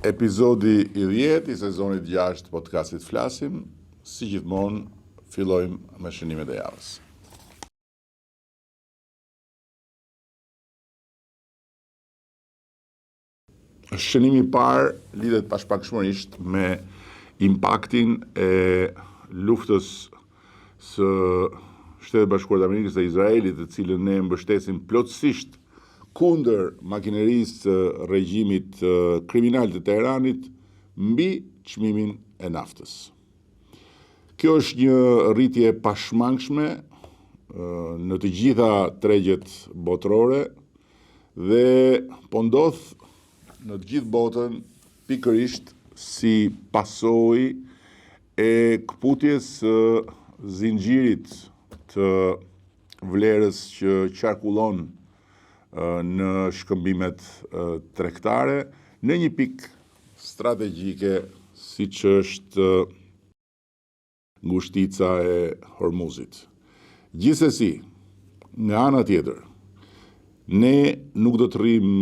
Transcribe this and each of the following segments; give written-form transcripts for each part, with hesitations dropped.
Epizodi i 10 i sezonit 6 të podcastit Flasim, si gjithmonë fillojmë me shënimet e javës. Shënimi i parë lidhet pashpakshmërisht me impaktin e luftës së Shtetet Bashkuara të Amerikës dhe Izraelit, të cilën ne mbështesim plotësisht kundër makinerisë së regjimit kriminal të Teheranit mbi çmimin e naftës. Kjo është një rritje pashmangshme në të gjitha tregjet botërore dhe po ndodh në të gjithë botën pikërisht si pasojë e kputjes së zinxhirit të vlerës që qarkullon në shkëmbimet tregtare në një pikë strategjike siç është ngushtica e Hormuzit. Gjithsesi, nga ana tjetër, ne nuk do të rrim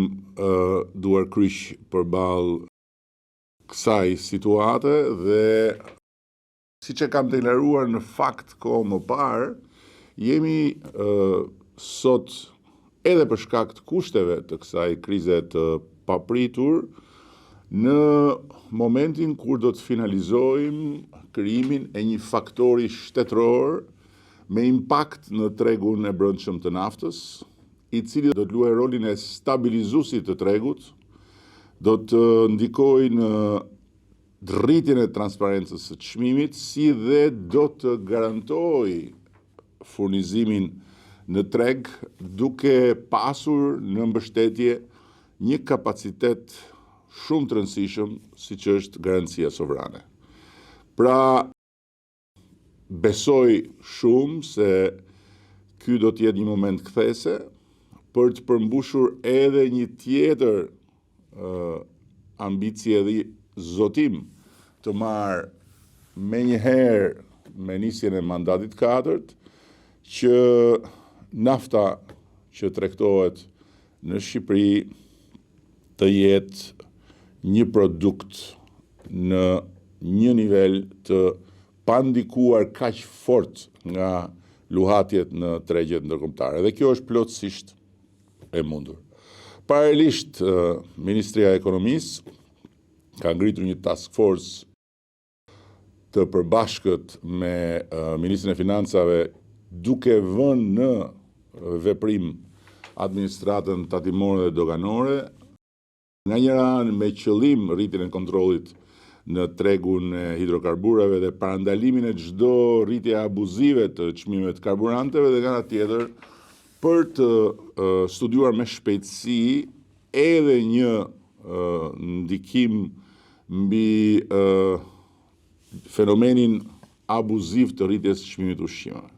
duar kryq përballë kësaj situate dhe siç e kam deklaruar në fakt kohë më parë, jemi sot edhe për shkak të kushteve të kësaj krize të papritur, në momentin kur do të finalizojmë krijimin e një faktori shtetëror me impakt në tregun e brendshëm të naftës, i cili do të luajë rolin e stabilizuesit të tregut, do të ndikojë në rritjen e transparencës së çmimit, si dhe do të garantojë furnizimin në treg, duke pasur në mbështetje një kapacitet shumë të rëndësishëm, siç është garancia sovrane. Pra, besoj shumë se ky do të jetë një moment kthese për të përmbushur edhe një tjetër ambicie dhe zotim të marrë menjëherë me nisjen e mandatit 4, që nafta që tregtohet në Shqipëri të jetë një produkt në një nivel të pandikuar kaq fort nga luhatjet në tregjet ndërkombëtare. Dhe kjo është plotësisht e mundur. Paralelisht, Ministria e Ekonomisë ka ngritur një task force të përbashkët me Ministrin e Financave, duke vënë në veprim administratën tatimore dhe doganore, nga njëra anë me qëllim rritjen e kontrollit në tregun e hidrokarburave dhe parandalimin e çdo rritje abuzive të çmimeve të karburanteve, dhe nga ana tjetër për të studiuar me shpejtësi edhe një ndikim mbi fenomenin abuziv të rritjes së çmimit të ushqimeve.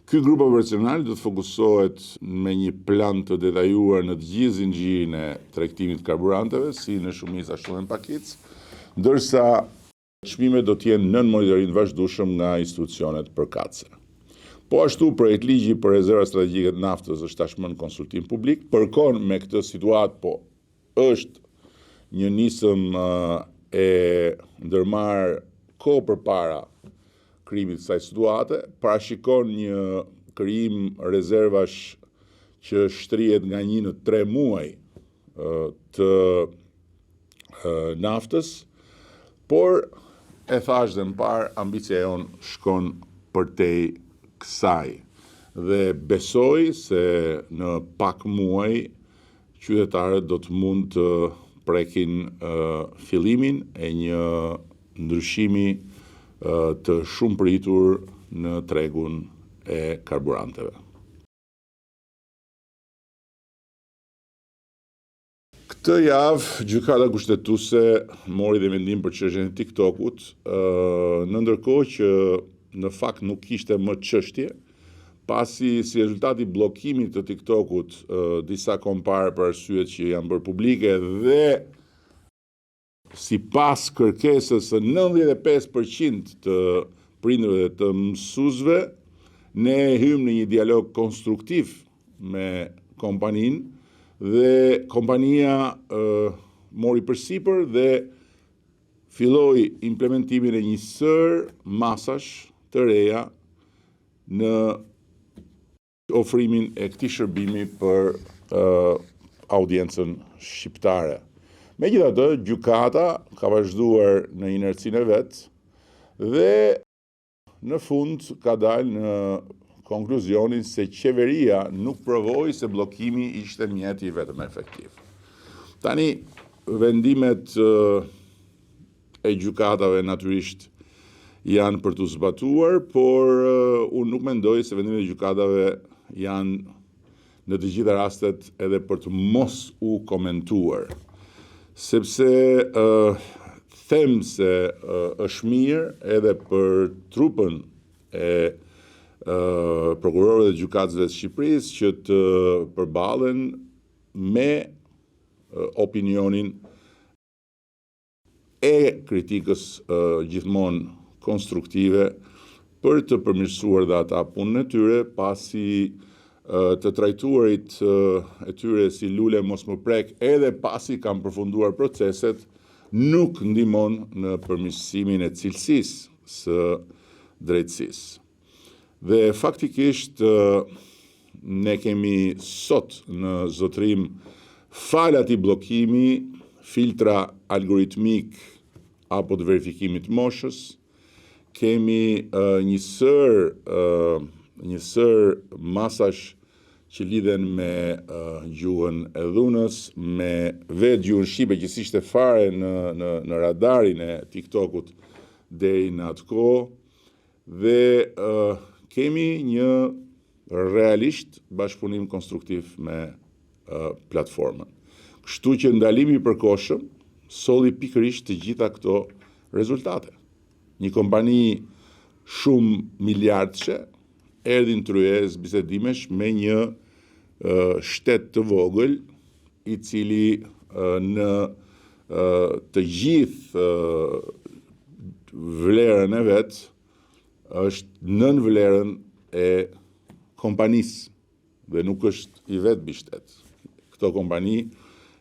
Ky grup operacional do të fokusohet me një plan të detajuar në të gjithë zinxhirin e tregtimit të karburanteve, si në shumicë ashtu edhe në pakicë, ndërsa çmimet do të jenë nën monitorim të vazhdueshëm nga institucionet përkatëse. Po ashtu, projektligji për rezerva strategjike të naftës është tashmë në konsultim publik. Përkon me këtë situatë, po është një nisëm e ndërmarrë kohë përpara krijimit të kësaj situate, parashikon një krijim rezervash që shtrihet nga 1 në 3 muaj të naftës, por e thash dhe më parë, ambicia jonë shkon përtej kësaj dhe besoj se në pak muaj qytetarët do të mund të prekin fillimin e një ndryshimi të shumë pritur në tregun e karburanteve. Këtë javë, gjykata kushtetuese mori dhe mendim për çështjen e TikTokut, në ndërkohë që në fakt nuk kishte më çështje, pasi si rezultati bllokimit të TikTokut disa kompare për arsyet që janë bërë publike dhe sipas kërkesës së 95% të prindërve dhe të mësuesve, ne hym në një dialog konstruktiv me kompaninë dhe kompania mori përsipër dhe filloi implementimin e një sër masash të reja në ofrimin e këtij shërbimi për audiencën shqiptare. Megjithatë, gjykata ka vazhduar në inercinë e vet dhe në fund ka dalë në konkluzionin se qeveria nuk provoi se bllokimi ishte mjeti vetëm efektiv. Tani, vendimet e gjykatave natyrisht janë për të zbatuar, por unë nuk mendoj se vendimet e gjykatave janë në të gjitha rastet edhe për të mos u komentuar. Sepse them se është mirë edhe për trupën e prokurorëve dhe gjykatësve të Shqipërisë që të përballen me opinionin e kritikës gjithmonë konstruktive për të përmirësuar dhe ata punën e tyre, pasi të trajtuarit e tyre si lule mos më prek edhe pasi kam përfunduar proceset, nuk ndihmon në përmirësimin e cilësisë së drejtësisë. Dhe faktikisht ne kemi sot në zotrim fal atij bllokimi, filtra algoritmik apo të verifikimit moshës, kemi një sër masash që lidhen me gjuhën e dhunës, me vetë gjuhën shqipe që ishte fare në radarin e TikTokut deri në atë kohë, dhe kemi një realisht bashkëpunim konstruktiv me platformën. Kështu që ndalimi i përkohshëm solli pikërisht të gjitha këto rezultate. Një kompani shumë miliardçe erdhi në tryezë bisedimesh me një shtet të vogël, i cili në të gjithë vlerën e vet është nën vlerën e kompanisë dhe nuk është i vetë mbi shtet. Këto kompani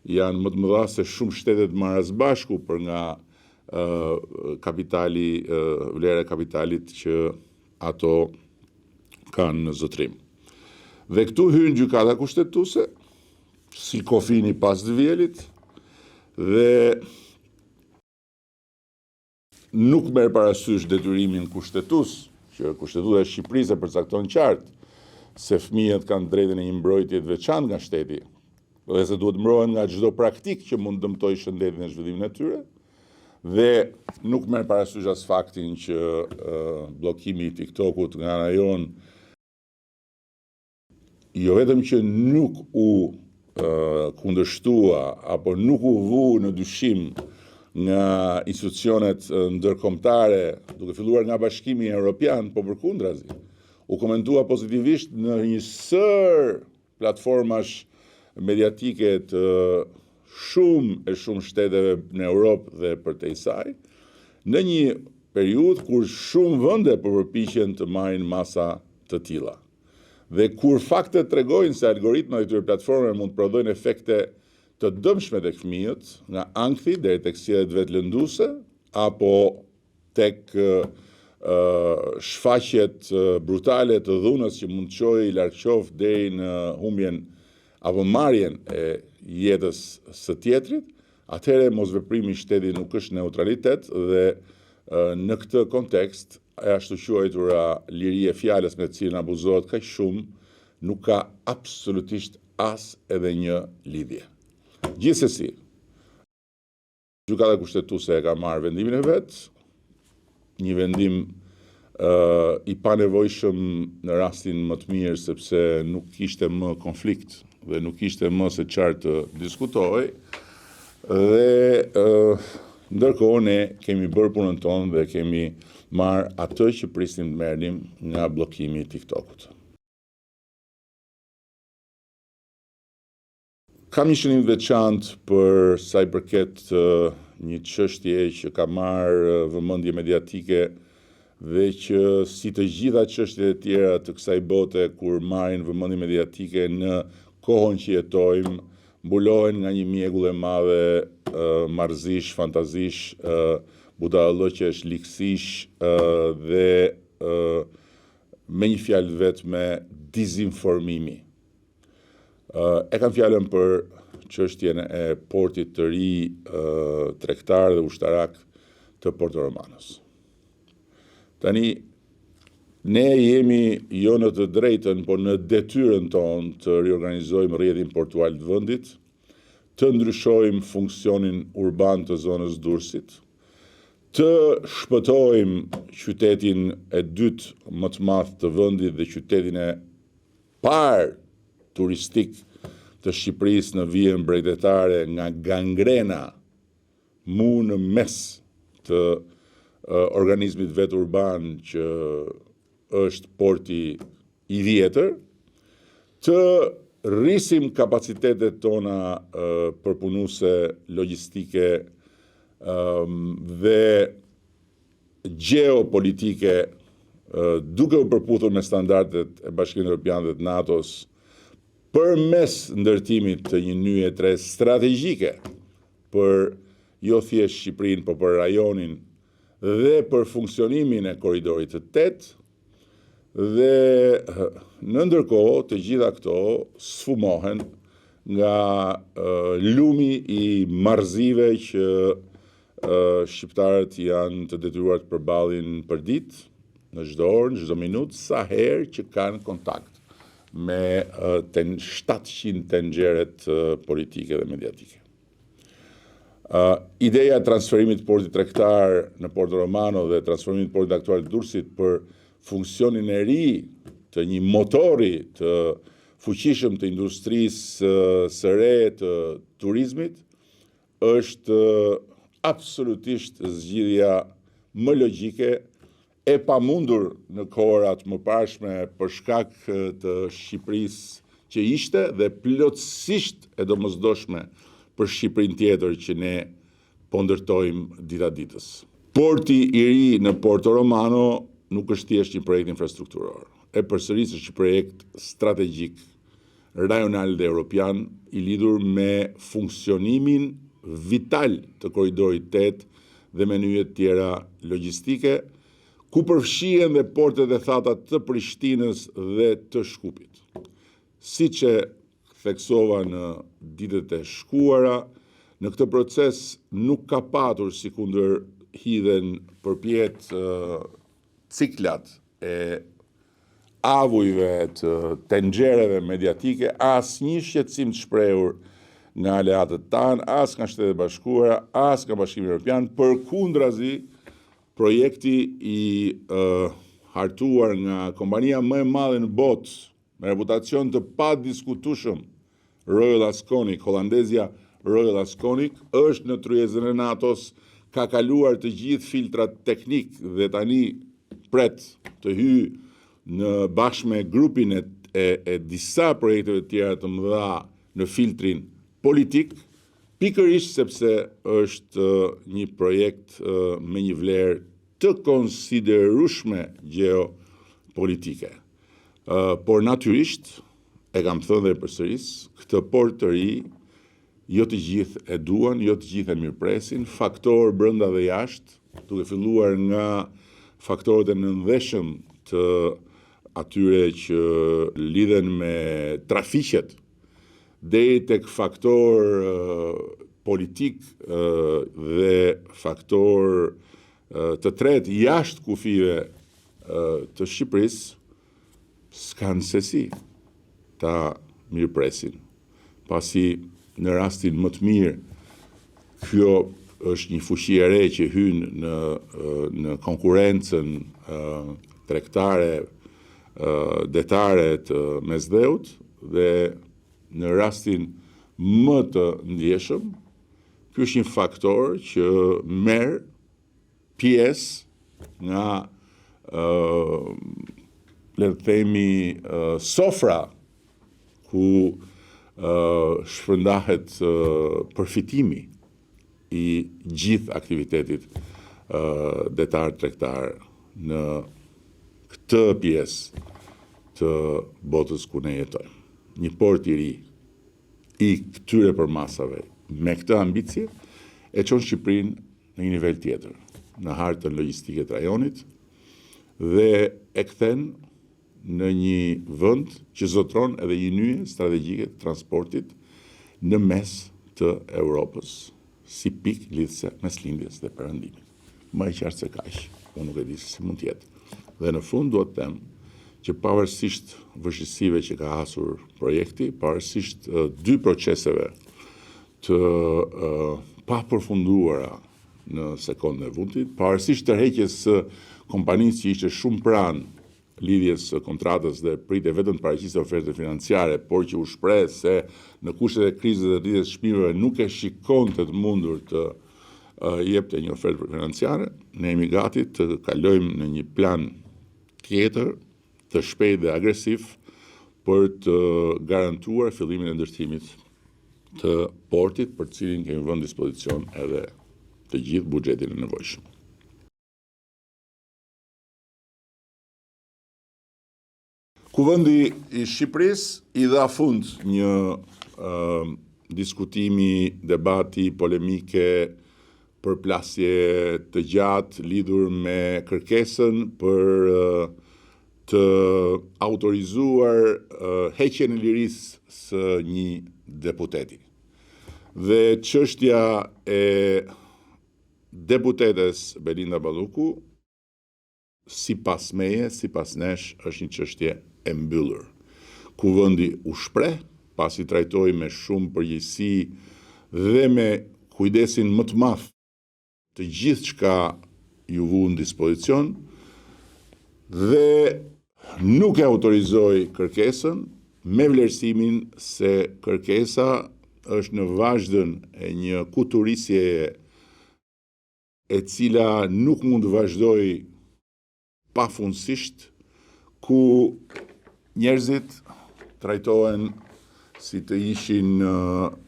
janë më të mëdha se shumë shtetet marrë së bashku për nga kapitali, vlera e kapitalit që ato kanë në zotrim. Dhe këtu hyn gjykata kushtetuese, si kofini pas të vjelit, dhe nuk merr parasysh detyrimin kushtetues, që Kushtetuesa e Shqipërisë e përcakton qartë se fëmijët kanë drejtën e një mbrojtje të veçantë nga shteti, dhe se duhet mbrohen nga çdo praktikë që mund dëmtojë shëndetin e zhvillimin e tyre, dhe nuk merr parasysh as faktin që bllokimi i TikTokut nga ana jonë jo vetëm që nuk u kundërshtua apo nuk u vu në dyshim nga institucionet ndërkombëtare, duke filluar nga Bashkimi Evropian, po përkundrazi, u komentua pozitivisht në një sër platformash mediatike të shumë shteteve në Europë dhe përtej saj, në një periudhë kur shumë vende përpiqen të marrin masa të tilla. Dhe kur faktet tregojnë se algoritmat e këtyre platformave mund të prodhojnë efekte të dëmshme tek fëmijët, nga ankthi deri tek sjelljet vetlënduese apo tek shfaqjet brutale të dhunës që mund të çojë largqoft deri në humbjen apo marrjen e jetës së tjetrit, atëherë mosveprimi i shtetit nuk është neutralitet dhe në këtë kontekst e ashtu quajtura liri e fjalës me të cilën abuzohet kaq shumë nuk ka absolutisht as edhe një lidhje. Gjithsesi, gjykata kushtetuese e ka marrë vendimin e vet, një vendim i panevojshëm në rastin më të mirë sepse nuk kishte më konflikt dhe nuk kishte më se çfarë të diskutohej, dhe ndërkohë ne kemi bërë punën tonë dhe kemi marrë atë që prisnim të merrnim nga bllokimi i TikTokut. Kam një shënim veçantë për sa i përket një çështje që ka marrë vëmendje mediatike dhe që si të gjitha çështjet e tjera të kësaj bote kur marrin vëmendje mediatike në kohën që jetojmë, mbulohen nga një mjegull e madhe marrëzish, fantazish, budallëqesh, liksish dhe me një fjalë vetme dizinformimi. E kam fjalën për çështjen e portit të ri tregtar dhe ushtarak të Porto Romanos. Tani, ne jemi jo në të drejtën, por në detyrën tonë të riorganizojmë rrjetin portual të vendit, të ndryshojmë funksionin urban të zonës Durrësit, të shpëtojmë qytetin e dytë më të madh të vendit dhe qytetin e parë turistik të Shqipërisë në vijën bregdetare nga gangrena mu në mes të organizmit vet urban që është porti i vjetër, të rrisim kapacitetet tona përpunuese logjistike dhe geopolitike duke u përputhur me standardet e Bashkimit Evropian dhe të NATO-s përmes ndërtimit të një nyje 3 strategjike për jo thjesht Shqipërinë, por për rajonin dhe për funksionimin e korridorit të 8, dhe në ndërkohë të gjitha këto sfumohen nga lumi i marrëzive që shqiptarët janë të detyruar të përballin për ditë, në çdo orë, në çdo minutë, sa herë që kanë kontakt me 700 tenxheret politike dhe mediatike. Ideja e transferimit të portit tregtar në Porto Romano dhe transferimit të portit aktual të Durrësit për funksionin e ri të një motori të fuqishëm të industrisë së re të turizmit është absolutisht zgjidhja më logjike e pamundur në kohërat më parshme për shkak të Shqipërisë që ishte dhe plotësisht e domosdoshme për Shqipërinë tjetër që ne po ndërtojmë dita ditës. Porti i ri në Porto Romano nuk është thjesht një projekt infrastrukturor. E përsëris është një projekt strategjik, rajonal dhe europian, i lidhur me funksionimin vital të korridorit 8 dhe me nyjet tjera logjistike, ku përfshihen dhe portet e thata të Prishtinës dhe të Shkupit. Siç e theksova në ditët e shkuara, në këtë proces nuk ka patur sikundër hidhen përpjet ciklat e avujve të tenxhereve mediatike, asnjë shqetësim të shprehur nga aleatët tanë, as nga Shtetet e Bashkuara, as nga Bashkimi Evropian, përkundrazi projekti i hartuar nga kompania më e madhe në botë, me reputacion të padiskutueshëm, Royal Asconic, holandezja Royal Asconic, është në tryezën e NATO-s, ka kaluar të gjithë filtrat teknik dhe tani pret të hyjë në bashkë me grupin e disa projekteve tjera të mëdha në filtrin politik, pikërisht sepse është një projekt me një vlerë të konsiderueshme geopolitike. Por natyrisht, e kam thënë dhe përsëris, këtë port të ri, jo të gjithë e duan, jo të gjithë e mirëpresin, faktor brenda dhe jashtë, duke filluar nga faktorët e nëndheshëm të atyre që lidhen me trafiqet, deri tek faktor politik dhe faktor të tretë jashtë kufive të Shqipërisë, s'kanë sesi ta mirëpresin. Pasi në rastin më të mirë, kjo është një fuqi e re që hyn në konkurrencën tregtare detare të mesdheut dhe në rastin më të ndjeshëm, ky është një faktor që merr pjesë nga le të themi sofra ku shpërndahet përfitimi i gjithë aktivitetit detar tregtar në këtë pjesë të botës ku ne jetojmë. Një port i ri, i këtyre përmasave me këtë ambicje e çon Shqipërinë në një nivel tjetër, në hartën logjistike të rajonit dhe e kthen në një vend që zotron edhe një nyje strategjike të transportit në mes të Europës, si pikë lidhëse mes lindjes dhe perëndimit. Më e qartë se kaq, unë nuk e di se si mund të jetë. Dhe në fund duhet të them që pavarësisht vështirësive që ka hasur projekti, pavarësisht dy proceseve të papërfunduara në sekondën e fundit, pavarësisht tërheqjes së kompanisë që ishte shumë pranë lidhjes së kontratës dhe prite vetëm të paraqisë oferte financiare, por që u shpreh se në kushtet e krizës dhe rritjes së çmimeve nuk e shikonte të mundur të jepte një ofertë financiare, ne jemi gati të kalojmë në një plan tjetër, të shpejtë dhe agresiv për të garantuar fillimin e ndërtimit të portit, për cilin kemi vënë dispozicion edhe të gjithë buxhetin e nevojshëm. Kuvendi i Shqipërisë i dha fund një diskutimi, debati, polemike, përplasje të gjatë lidhur me kërkesën për të autorizuar heqjen e lirisë së një deputeti. Dhe çështja e deputetes Belinda Balluku, sipas meje, sipas nesh, është një çështje e mbyllur. Kuvendi u shpreh, pasi trajtoi me shumë përgjegjësi dhe me kujdesin më të madh të gjithë çka ju vu në dispozicion dhe nuk e autorizoi kërkesën me vlerësimin se kërkesa është në vazhdën e një kuturisjeje e cila nuk mund të vazhdoj pafundësisht, ku njerëzit trajtohen si të ishin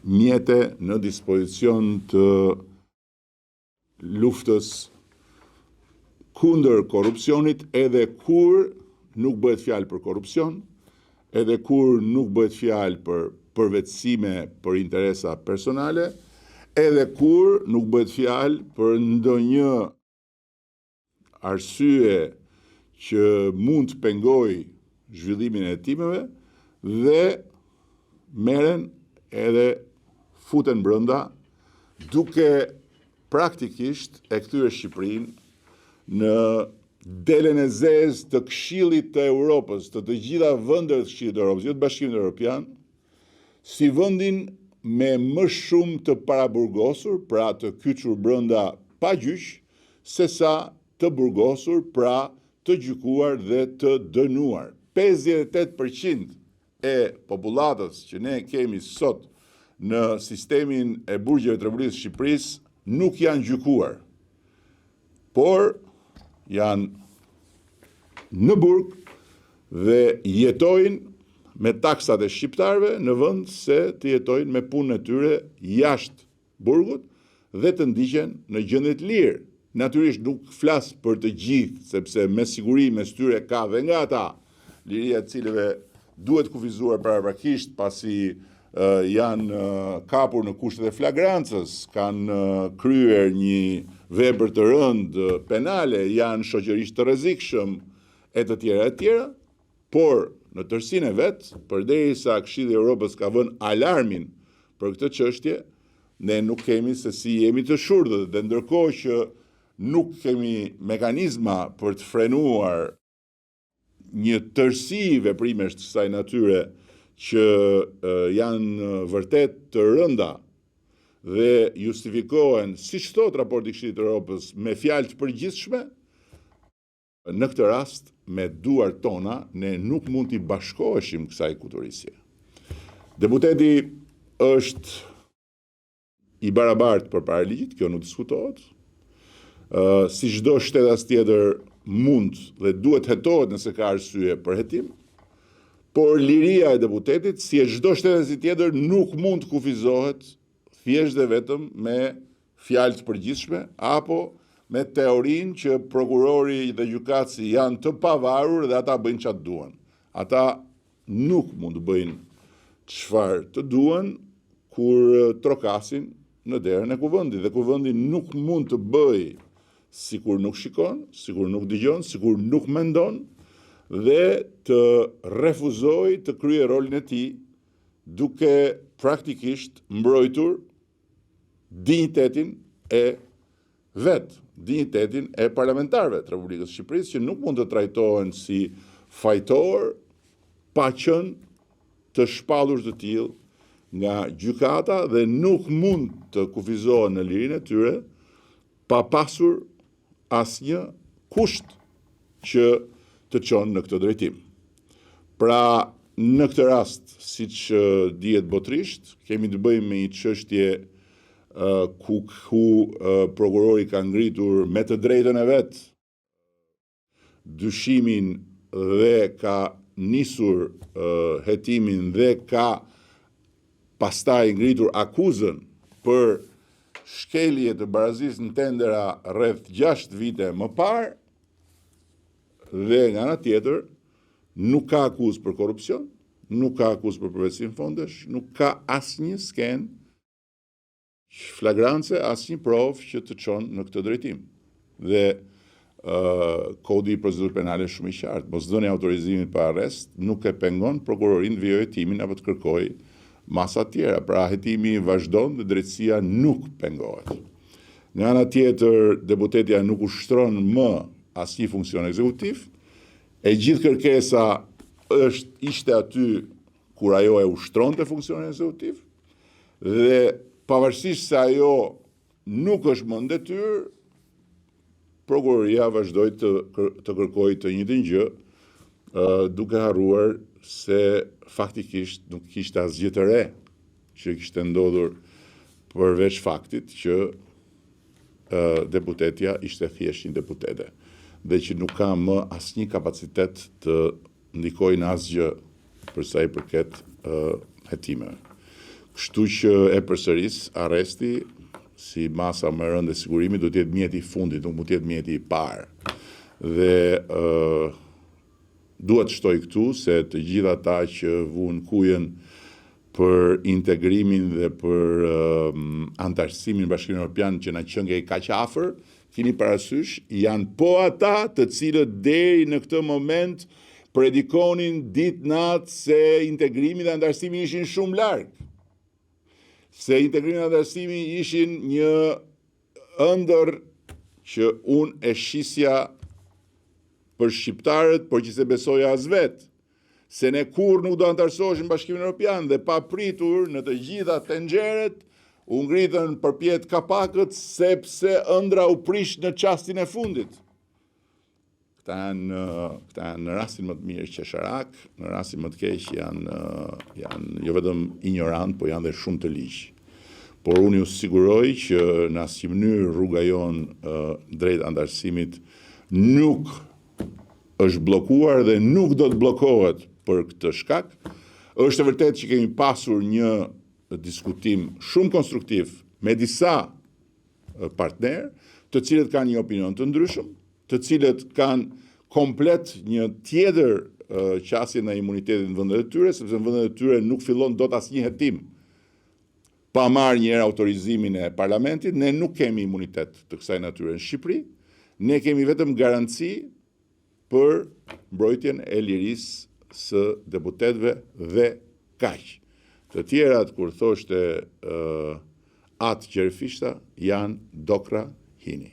mjete në dispozicion të luftës kundër korrupsionit, edhe kur nuk bëhet fjalë për korrupsion, edhe kur nuk bëhet fjalë për përvetësime për interesa personale, edhe kur nuk bëhet fjalë për ndonjë arsye që mund të pengojë zhvillimin e hetimeve dhe merren edhe futen brenda duke praktikisht e kthyer Shqipërinë në delen e zezë të Këshillit të Europës, të gjitha vendet të Këshillit të Europës, jo të Bashkimit Evropian, si vendin me më shumë të paraburgosur, pra të kyçur brenda pa gjyq, sesa të burgosur, pra të gjykuar dhe të dënuar. 58% e popullatës që ne kemi sot në sistemin e burgjeve të Republikës së Shqipërisë nuk janë gjykuar, por janë në burg dhe jetojnë me taksat e shqiptarëve në vend se të jetojnë me punën e tyre jashtë burgut dhe të ndiqen në gjendje të lirë. Natyrisht nuk flas për të gjithë, sepse me siguri mes tyre ka dhe nga ata liria të cilëve duhet kufizuar paraprakisht pasi janë kapur në kushtet e flagrancës, kanë kryer një vepër të rëndë penale, janë shoqërisht të rrezikshëm e të tjera, por në tërësinë e vet, përderisa Këshilli i Evropës ka vënë alarmin për këtë çështje, ne nuk kemi se si jemi të shurdhët, dhe ndërkohë që nuk kemi mekanizma për të frenuar një tërësi veprimesh të kësaj natyre që janë vërtet të rënda dhe justifikohen, siç thot raporti i Këshillit të Evropës, me fjalë të përgjithshme, në këtë rast, me duart tona, ne nuk mund t'i bashkoheshim kësaj kuturisje. Deputeti është i barabartë përpara ligjit, kjo nuk diskutohet. Si çdo shtetas tjetër mund dhe duhet hetohet nëse ka arsye për hetim, por liria e deputetit, si e çdo shtetasi tjetër, nuk mund të kufizohet thjesht dhe vetëm me fjalë të përgjithshme apo me teorinë që prokurori dhe gjykatësi janë të pavarur dhe ata bëjnë çfarë duan. Ata nuk mund të bëjnë çfarë të duan kur trokasin në derën e kuvendit, dhe kuvendi nuk mund të bëj sikur nuk shikon, sikur nuk dëgjon, sikur nuk mendon, dhe të refuzoj të kryej rolin e tij duke praktikisht mbrojtur dinjitetin e vet, dinjitetin e parlamentarëve të Republikës së Shqipërisë, që nuk mund të trajtohen si fajtor pa qenë të shpallur të tillë nga gjykata dhe nuk mund të kufizohen në lirinë e tyre pa pasur asnjë kusht që të çon në këtë drejtim. Pra, në këtë rast, siç dihet botërisht, kemi të bëjmë me një çështje ku prokurori ka ngritur me të drejtën e vet dyshimin dhe ka nisur hetimin dhe ka pastaj ngritur akuzën për shkelje të barazisë në tendera rreth 6 vite më parë, dhe nga ana tjetër nuk ka akuzë për korrupsion, nuk ka akuzë për përvetësim fondesh, nuk ka asnjë skenë flagrance, asnjë provë që të çon në këtë drejtim. Dhe kodi i procedurës penale është shumë i qartë. Mosdhënia e autorizimit pa arrest nuk e pengon prokurorin të vijojë hetimin apo të kërkojë masa tjera. Pra, hetimi vazhdon dhe drejtësia nuk pengohet. Nga ana tjetër, deputetja nuk ushtron më asnjë funksion ekzekutiv. E gjithë kërkesa ishte aty kur ajo e ushtronte funksionin ekzekutiv, dhe pavarësisht se ajo nuk është më në detyrë, prokuroria vazhdoi të kërkojë të njëjtën gjë, duke harruar se faktikisht nuk kishte asgjë të re që kishte ndodhur përveç faktit që deputetja ishte thjesht një deputete dhe që nuk ka më asnjë kapacitet të ndikojë në asgjë për sa i përket hetimeve. Kështu që e përsëris, arresti si masa më e rëndë e sigurimit do të jetë mjeti i fundit, nuk mund të jetë mjeti i parë. Dhe duhet shtoj këtu se të gjithë ata që vuan kujen për integrimin dhe për antarësimin në Bashkimin Evropian që na qenë kaq afër, keni parasysh, janë po ata të cilët deri në këtë moment predikonin ditë-natë se integrimi dhe antarësimi ishin shumë larg. Se integrimi dhe antarësimi ishin një ëndër që unë e shisja për shqiptarët, por që se besoja as vetë, se ne kur nuk do antarësoheshim në Bashkimin Evropian, dhe pa pritur në të gjitha tenxheret u ngritën përpjet kapakët sepse ëndra u prish në çastin e fundit. Këta janë në rastin më të mirë qesharak, në rastin më të keq janë jo vetëm ignorant, po janë dhe shumë të ligjë. Por unë ju siguroj që në asnjë mënyrë rruga jonë drejt antarësimit nuk është bllokuar dhe nuk do të bllokohet për këtë shkak. Është e vërtetë që kemi pasur një diskutim shumë konstruktiv me disa partnerë, të cilët kanë një opinion të ndryshëm, të cilët kanë komplet një tjetër qasje në imunitetin në vendet e tyre, sepse në vendet e tyre nuk fillon dot asnjë hetim pa marrë një herë autorizimin e parlamentit. Ne nuk kemi imunitet të kësaj natyre në Shqipëri, ne kemi vetëm garanci për mbrojtjen e lirisë së deputetëve dhe kaq. Të tjerat, kur thoshte atë Gjerfishta, janë dokra hini.